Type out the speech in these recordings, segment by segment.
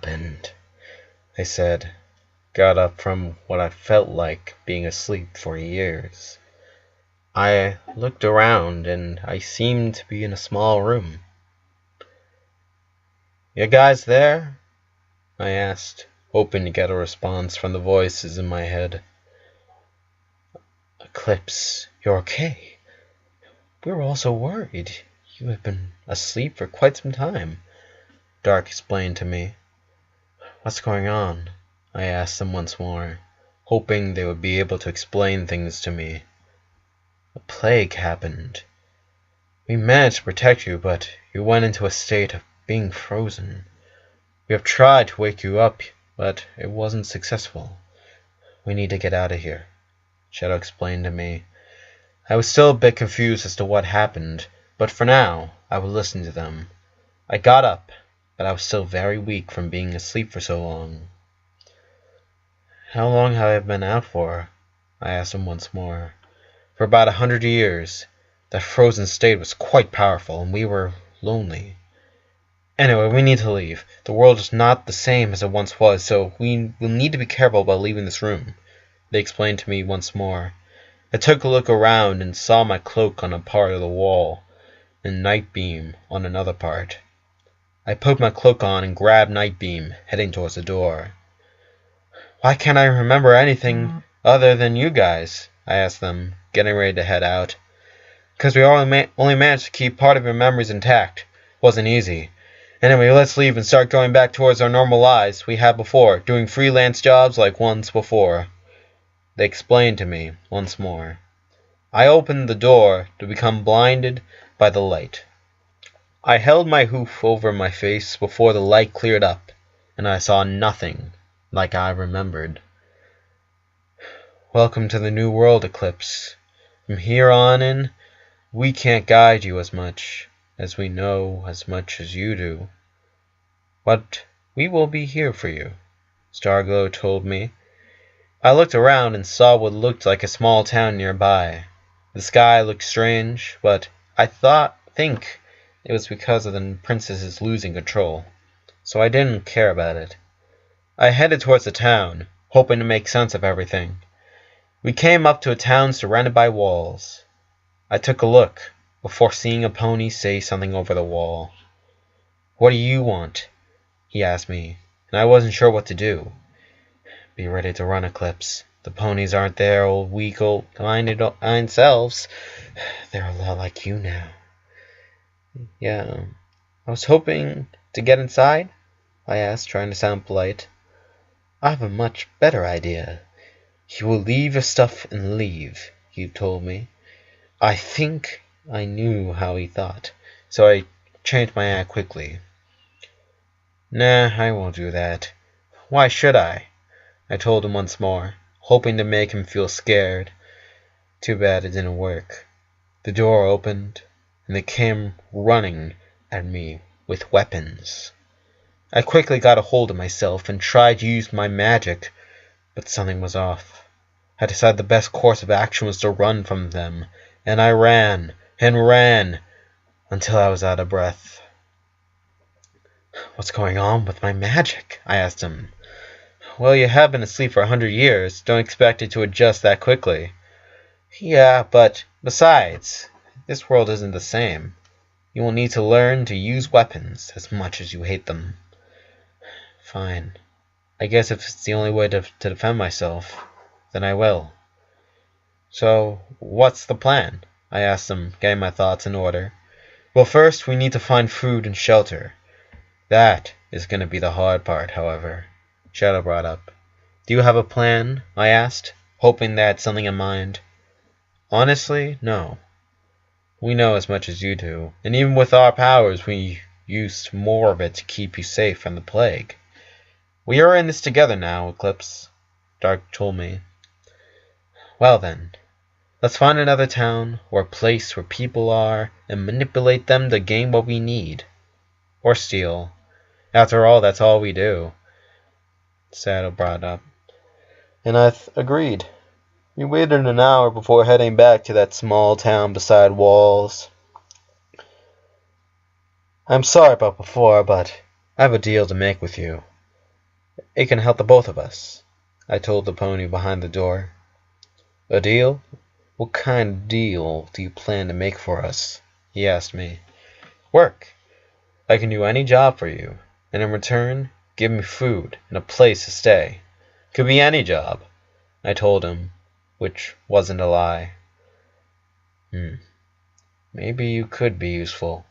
happened," I said. Got up from what I felt like being asleep for years. I looked around and I seemed to be in a small room. "You guys there?" I asked, hoping to get a response from the voices in my head. "Eclipse, you're okay? We were all so worried. You have been asleep for quite some time," Dark explained to me. "What's going on?" I asked them once more, hoping they would be able to explain things to me. "A plague happened. We managed to protect you, but you went into a state of being frozen. We have tried to wake you up, but it wasn't successful. We need to get out of here," Shadow explained to me. I was still a bit confused as to what happened, but for now, I would listen to them. I got up, but I was still very weak from being asleep for so long. "How long have I been out for?" I asked him once more. "For about 100 years. That frozen state was quite powerful, and we were lonely. Anyway, we need to leave. The world is not the same as it once was, so we will need to be careful about leaving this room," they explained to me once more. I took a look around and saw my cloak on a part of the wall, and Nightbeam on another part. I put my cloak on and grabbed Nightbeam, heading towards the door. "Why can't I remember anything other than you guys?" I asked them, getting ready to head out. "'Cause we only managed to keep part of your memories intact. Wasn't easy. Anyway, let's leave and start going back towards our normal lives we had before, doing freelance jobs like once before," they explained to me once more. I opened the door to become blinded by the light. I held my hoof over my face before the light cleared up, and I saw nothing like I remembered. "Welcome to the new world, Eclipse. From here on in, we can't guide you as much as we know as much as you do. But we will be here for you," Starglow told me. I looked around and saw what looked like a small town nearby. The sky looked strange, but I think it was because of the princess's losing control, so I didn't care about it. I headed towards the town, hoping to make sense of everything. We came up to a town surrounded by walls. I took a look, before seeing a pony say something over the wall. "What do you want?" he asked me, and I wasn't sure what to do. "Be ready to run, Eclipse. The ponies aren't their old weak old minded selves. They're a lot like you now." "Yeah, I was hoping to get inside?" I asked, trying to sound polite. "I have a much better idea. You will leave your stuff and leave," he told me. I think I knew how he thought, so I changed my act quickly. "Nah, I won't do that. Why should I?" I told him once more, hoping to make him feel scared. Too bad it didn't work. The door opened, and they came running at me with weapons. I quickly got a hold of myself and tried to use my magic, but something was off. I decided the best course of action was to run from them, and I ran and ran until I was out of breath. "What's going on with my magic?" I asked him. "Well, you have been asleep for 100 years. Don't expect it to adjust that quickly." "Yeah, but besides, this world isn't the same. You will need to learn to use weapons as much as you hate them." "Fine. I guess if it's the only way to defend myself, then I will." "So, what's the plan?" I asked him, getting my thoughts in order. "Well, first we need to find food and shelter. That is going to be the hard part, however," Shadow brought up. "Do you have a plan?" I asked, hoping they had something in mind. "Honestly, no. We know as much as you do, and even with our powers we used more of it to keep you safe from the plague. We are in this together now, Eclipse," Dark told me. "Well then, let's find another town or a place where people are and manipulate them to gain what we need. Or steal. After all, that's all we do," Shadow brought up. And I agreed. We waited an hour before heading back to that small town beside walls. "I'm sorry about before, but I have a deal to make with you," It can help the both of us, I told the pony behind the door. A deal? What kind of deal do you plan to make for us? He asked me. Work. I can do any job for you, and in return, give me food and a place to stay. Could be any job, I told him, which wasn't a lie. Maybe you could be useful.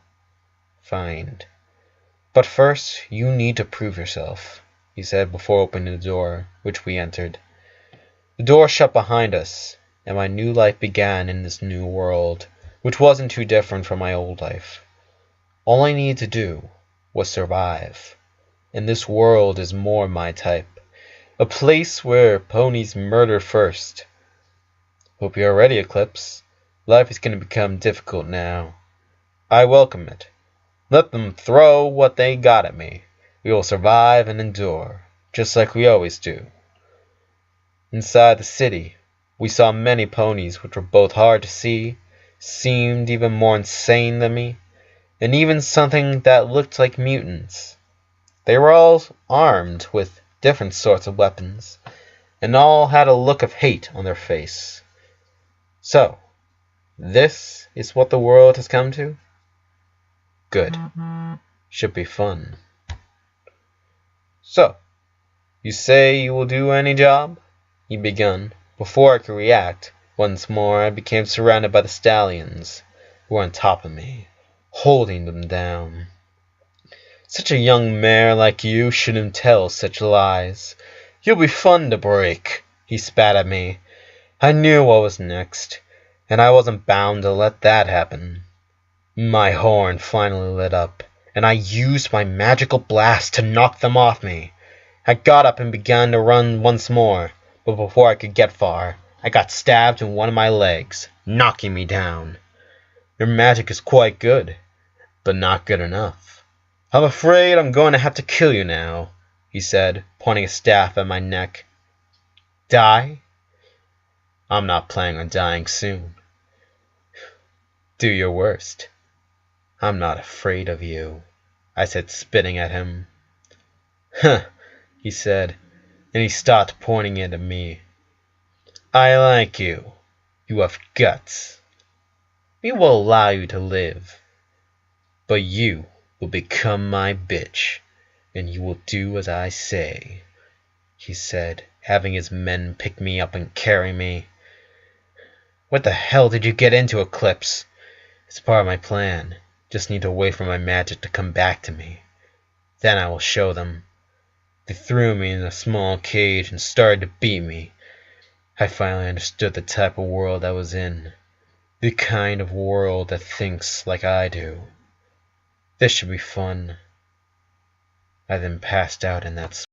Fine. But first, you need to prove yourself, he said before opening the door, which we entered. The door shut behind us, and my new life began in this new world, which wasn't too different from my old life. All I needed to do was survive, and this world is more my type. A place where ponies murder first. Hope you're ready, Eclipse. Life is going to become difficult now. I welcome it. Let them throw what they got at me. We will survive and endure, just like we always do. Inside the city, we saw many ponies which were both hard to see, seemed even more insane than me, and even something that looked like mutants. They were all armed with different sorts of weapons, and all had a look of hate on their face. So, this is what the world has come to? Good. Should be fun. So, you say you will do any job? He begun. Before I could react, once more I became surrounded by the stallions, who were on top of me, holding them down. Such a young mare like you shouldn't tell such lies. You'll be fun to break, he spat at me. I knew what was next, and I wasn't bound to let that happen. My horn finally lit up, and I used my magical blast to knock them off me. I got up and began to run once more, but before I could get far, I got stabbed in one of my legs, knocking me down. Your magic is quite good, but not good enough. I'm afraid I'm going to have to kill you now, he said, pointing a staff at my neck. Die? I'm not planning on dying soon. Do your worst. I'm not afraid of you, I said, spitting at him. Huh, he said, and he stopped pointing it at me. I like you. You have guts. We will allow you to live. But you will become my bitch, and you will do as I say, he said, having his men pick me up and carry me. What the hell did you get into, Eclipse? It's part of my plan. Just need to wait for my magic to come back to me. Then I will show them. They threw me in a small cage and started to beat me. I finally understood the type of world I was in. The kind of world that thinks like I do. This should be fun. I then passed out in that